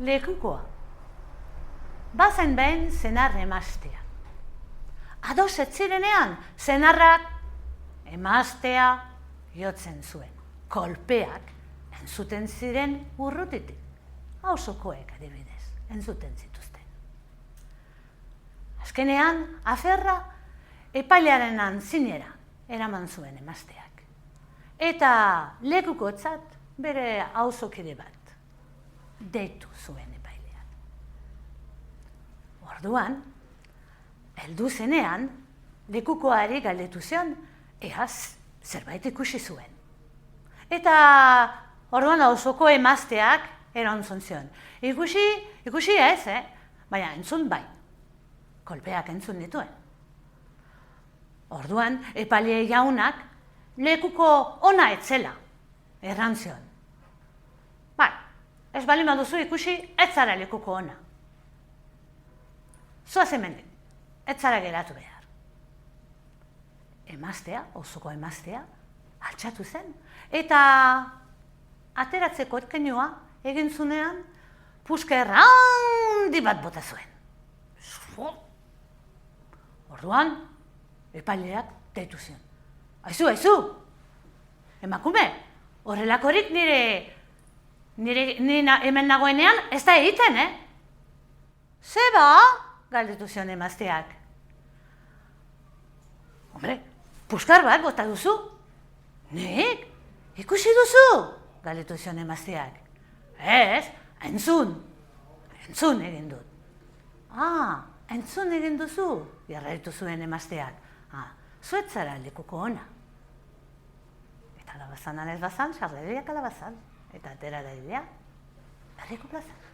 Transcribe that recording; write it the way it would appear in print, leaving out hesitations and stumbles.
lekukoa. Bazen behin senar emaztea. Ados ez zirenean, senarrak emaztea jotzen zuen. Kolpeak entzuten ziren urrutitik. Auzokoek adibidez, entzuten zituzten. Azkenean, aferra epailearen antzinera eraman zuen emazteak. Eta lekukotzat bere auzokide bat deitu zuen epaileak. Orduan, heldu zenean, lekukoari galdetu zion, eaz zerbait ikusi zuen. Eta orduan auzoko emazteak erantzun zion. Ikusi ez, baina entzun bai. Kolpeak entzun dituen. Orduan, epaile jaunak lekuko ona etzela errantzion. Bai, ez bali baduzu ikusi, ez zara lekuko ona. Zoaz hemendik, ez zara geratu behar. Emaztea, auzoko emaztea, altxatu zen, eta ateratzeko kenua egin zunean, puska errandi bat bota zuen. Orduan, epaileak deitu zion. Aizu, emakume, horrelakorik nire hemen nagoenean ez da egiten, Zeba, galdetu zion emazteak. Hombre, puskar bat bota duzu. Nik? Ikusi duzu? Galdetu zion emazteak. Ez, entzun egin dut. Entzun egin duzu? Jarraitu zuen emazteak. Zu ez zara lekuko ona. Eta alabazan anez bazan, sarreriak alabazan. Eta atera da idea, berriko plazan.